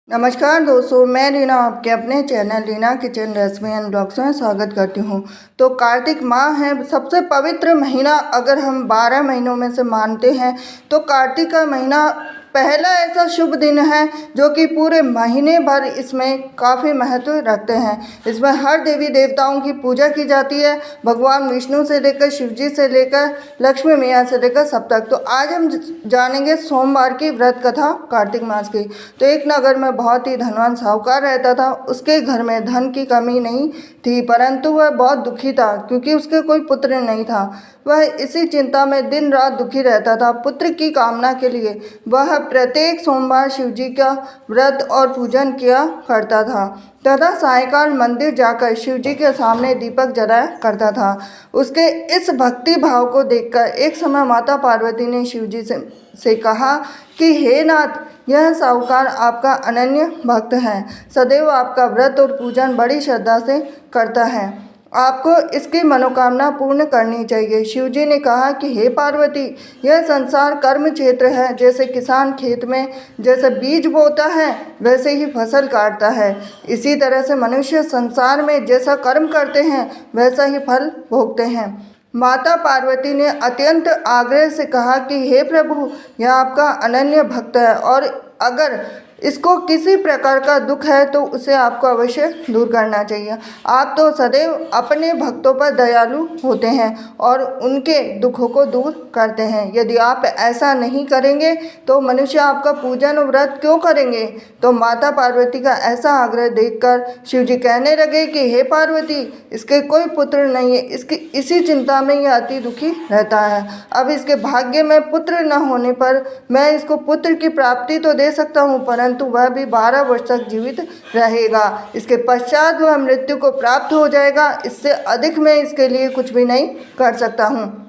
नमस्कार दोस्तों, मैं रीना आपके अपने channel Reena kitchen recipe and blogs में स्वागत करती हूँ। तो कार्तिक माह है, सबसे पवित्र महीना अगर हम 12 महीनों में से मानते हैं तो कार्तिक का महीना पहला ऐसा शुभ दिन है जो कि पूरे महीने भर इसमें काफ़ी महत्व रखते हैं। इसमें हर देवी देवताओं की पूजा की जाती है, भगवान विष्णु से लेकर शिव जी से लेकर लक्ष्मी मैया से लेकर सब तक। तो आज हम जानेंगे सोमवार की व्रत कथा कार्तिक मास की। तो एक नगर में बहुत ही धनवान साहूकार रहता था। उसके घर में धन की कमी नहीं थी, परंतु वह बहुत दुखी था क्योंकि उसके कोई पुत्र नहीं था। वह इसी चिंता में दिन रात दुखी रहता था। पुत्र की कामना के लिए वह प्रत्येक सोमवार शिव जी का व्रत और पूजन किया करता था तथा सायंकाल मंदिर जाकर शिव जी के सामने दीपक जलाया करता था। उसके इस भक्ति भाव को देखकर एक समय माता पार्वती ने शिव जी से कहा कि हे नाथ, यह साहूकार आपका अनन्य भक्त है, सदैव आपका व्रत और पूजन बड़ी श्रद्धा से करता है, आपको इसकी मनोकामना पूर्ण करनी चाहिए। शिवजी ने कहा कि हे पार्वती, यह संसार कर्म क्षेत्र है। जैसे किसान खेत में जैसे बीज बोता है वैसे ही फसल काटता है, इसी तरह से मनुष्य संसार में जैसा कर्म करते हैं वैसा ही फल भोगते हैं। माता पार्वती ने अत्यंत आग्रह से कहा कि हे प्रभु, यह आपका अनन्य भक्त है और अगर इसको किसी प्रकार का दुख है तो उसे आपको अवश्य दूर करना चाहिए। आप तो सदैव अपने भक्तों पर दयालु होते हैं और उनके दुखों को दूर करते हैं। यदि आप ऐसा नहीं करेंगे तो मनुष्य आपका पूजन और व्रत क्यों करेंगे। तो माता पार्वती का ऐसा आग्रह देखकर शिवजी कहने लगे कि हे पार्वती, इसके कोई पुत्र नहीं है, इसकी इसी चिंता में यह अति दुखी रहता है। अब इसके भाग्य में पुत्र न होने पर मैं इसको पुत्र की प्राप्ति तो दे सकता हूँ, परंतु वह भी 12 वर्ष तक जीवित रहेगा। इसके पश्चात वह मृत्यु को प्राप्त हो जाएगा। इससे अधिक मैं इसके लिए कुछ भी नहीं कर सकता हूँ।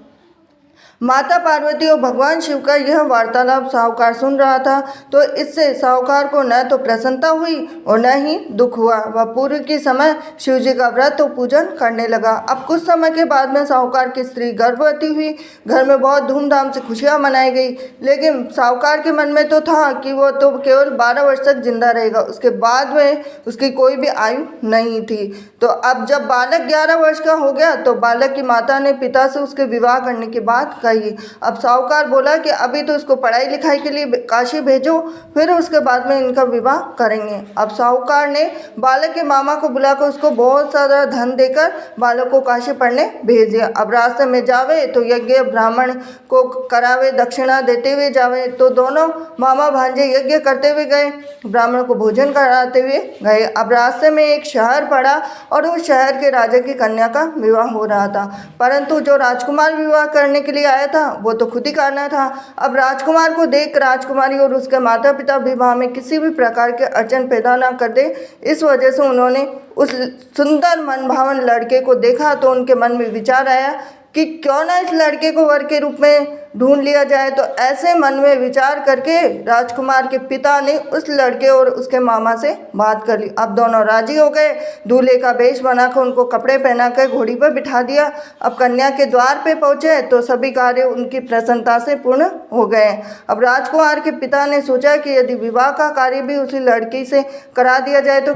माता पार्वती और भगवान शिव का यह वार्तालाप साहूकार सुन रहा था, तो इससे साहूकार को न तो प्रसन्नता हुई और न ही दुख हुआ। वह पूर्व के समय शिव जी का व्रत और पूजन करने लगा। अब कुछ समय के बाद में साहूकार की स्त्री गर्भवती हुई। घर में बहुत धूमधाम से खुशियाँ मनाई गई, लेकिन साहूकार के मन में तो था कि वो तो केवल 12 वर्ष तक जिंदा रहेगा, उसके बाद में उसकी कोई भी आयु नहीं थी। तो अब जब बालक 11 वर्ष का हो गया तो बालक की माता ने पिता से उसके विवाह करने की बात कही। अब साहूकार बोला कि अभी तो इसको पढ़ाई लिखाई के लिए काशी भेजो, फिर उसके बाद में इनका विवाह करेंगे। अब साहूकार ने बालक के मामा को बुलाकर उसको बहुत सारा धन देकर बालक को काशी पढ़ने भेज दिया। अब रास्ते में जावे तो यज्ञ ब्राह्मण को करावे, दक्षिणा देते हुए जावे। तो दोनों मामा भांजे यज्ञ करते हुए गए, ब्राह्मण को भोजन कराते हुए गए। अब रास्ते में एक शहर पड़ा और उस शहर के राजा की कन्या का विवाह हो रहा था, परंतु जो राजकुमार विवाह करने के लिए आया था वो तो खुद ही करना था। अब राजकुमार को देख राजकुमारी और उसके माता पिता विवाह में किसी भी प्रकार के अड़चन पैदा ना कर दे, इस वजह से उन्होंने उस सुंदर मनभावन लड़के को देखा तो उनके मन में विचार आया कि क्यों ना इस लड़के को वर के रूप में ढूंढ लिया जाए। तो ऐसे मन में विचार करके राजकुमार के पिता ने उस लड़के और उसके मामा से बात कर ली। अब दोनों राजी हो गए। दूल्हे का वेश बनाकर उनको कपड़े पहनाकर घोड़ी पर बिठा दिया। अब कन्या के द्वार पे पहुंचे तो सभी कार्य उनकी प्रसन्नता से पूर्ण हो गए। अब राजकुमार के पिता ने सोचा कि यदि विवाह का कार्य भी उसी लड़की से करा दिया जाए तो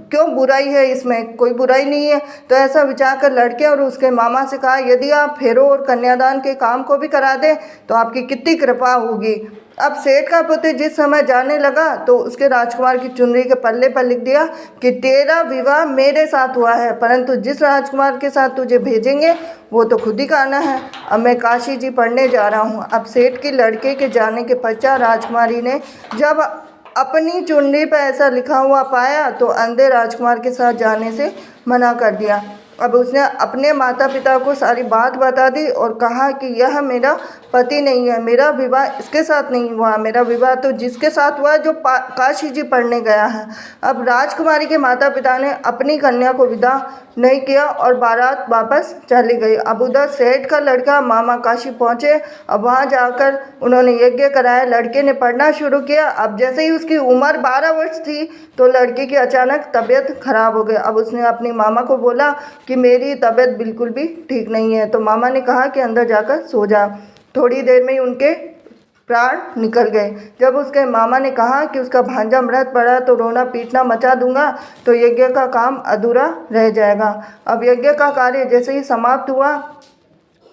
क्यों बुराई है, इसमें कोई बुराई नहीं है। तो ऐसा विचार कर लड़के और उसके मामा से कहा, यदि आप फेरों और कन्यादान के काम को भी करा दें तो आपकी कितनी कृपा होगी। अब सेठ का पुत्र जिस समय जाने लगा तो उसके राजकुमार की चुनरी के पल्ले पर लिख दिया कि तेरा विवाह मेरे साथ हुआ है, परंतु जिस राजकुमार के साथ तुझे भेजेंगे वो तो खुद ही करना है। अब मैं काशी जी पढ़ने जा रहा हूँ। अब सेठ के लड़के के जाने के पश्चात राजकुमारी ने जब अपनी चुनरी पर ऐसा लिखा हुआ पाया तो अंधे राजकुमार के साथ जाने से मना कर दिया। अब उसने अपने माता पिता को सारी बात बता दी और कहा कि यह मेरा पति नहीं है, मेरा विवाह इसके साथ नहीं हुआ, मेरा विवाह तो जिसके साथ हुआ जो काशी जी पढ़ने गया है। अब राजकुमारी के माता पिता ने अपनी कन्या को विदा नहीं किया और बारात वापस चली गई। अब उधर सेठ का लड़का मामा काशी पहुँचे। अब वहाँ जाकर उन्होंने यज्ञ कराया, लड़के ने पढ़ना शुरू किया। अब जैसे ही उसकी उम्र 12 वर्ष थी तो लड़के की अचानक तबीयत खराब हो गई। अब उसने अपनी मामा को बोला कि मेरी तबीयत बिल्कुल भी ठीक नहीं है। तो मामा ने कहा कि अंदर जाकर सो जा। थोड़ी देर में ही उनके प्राण निकल गए। जब उसके मामा ने कहा कि उसका भांजा मृत पड़ा तो रोना पीटना मचा दूंगा तो यज्ञ का काम अधूरा रह जाएगा। अब यज्ञ का कार्य जैसे ही समाप्त हुआ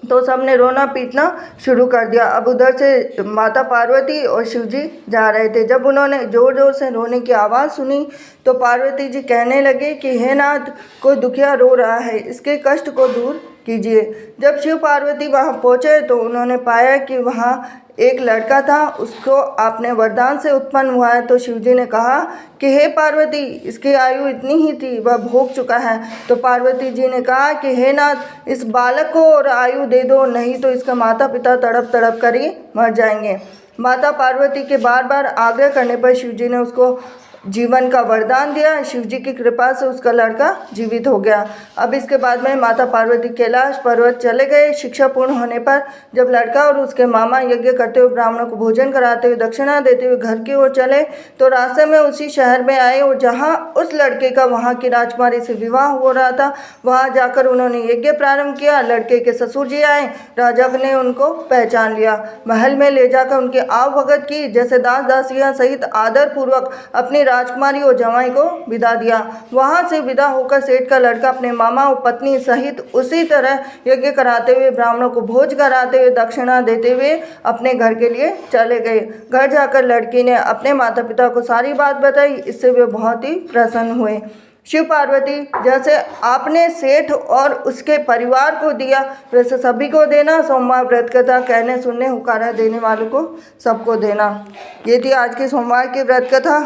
तो सबने रोना पीटना शुरू कर दिया। अब उधर से माता पार्वती और शिव जी जा रहे थे। जब उन्होंने ज़ोर ज़ोर से रोने की आवाज़ सुनी तो पार्वती जी कहने लगे कि हे नाथ, कोई दुखिया रो रहा है, इसके कष्ट को दूर कीजिए। जब शिव पार्वती वहाँ पहुँचे तो उन्होंने पाया कि वहाँ एक लड़का था, उसको आपने वरदान से उत्पन्न हुआ है। तो शिव जी ने कहा कि हे पार्वती, इसकी आयु इतनी ही थी, वह भोग चुका है। तो पार्वती जी ने कहा कि हे नाथ, इस बालक को और आयु दे दो, नहीं तो इसका माता पिता तड़प तड़प कर ही मर जाएंगे। माता पार्वती के बार बार आग्रह करने पर शिव जी ने उसको जीवन का वरदान दिया। शिव जी की कृपा से उसका लड़का जीवित हो गया। अब इसके बाद में माता पार्वती कैलाश पर्वत चले गए। शिक्षा पूर्ण होने पर जब लड़का और उसके मामा यज्ञ करते हुए ब्राह्मणों को भोजन कराते हुए दक्षिणा देते हुए घर की ओर चले तो रास्ते में उसी शहर में आए और जहाँ उस लड़के का वहाँ की राजकुमारी से विवाह हो रहा था, वहाँ जाकर उन्होंने यज्ञ प्रारंभ किया। लड़के के ससुर जी आए, राजा ने उनको पहचान लिया, महल में ले जाकर उनकी आव भगत की, जैसे दास दासियाँ सहित आदर पूर्वक अपनी राजकुमारी और जवाई को विदा दिया। वहां से विदा होकर सेठ का लड़का अपने मामा और पत्नी सहित उसी तरह यज्ञ कराते हुए ब्राह्मणों को भोज कराते हुए दक्षिणा देते हुए अपने घर के लिए चले गए। घर जाकर लड़की ने अपने माता पिता को सारी बात बताई। इससे वे बहुत ही प्रसन्न हुए। शिव पार्वती, जैसे आपने सेठ और उसके परिवार को दिया वैसे सभी को देना। सोमवार व्रत कथा कहने सुनने हुकारा देने वालों को सबको देना। ये थी आज की सोमवार की व्रत कथा।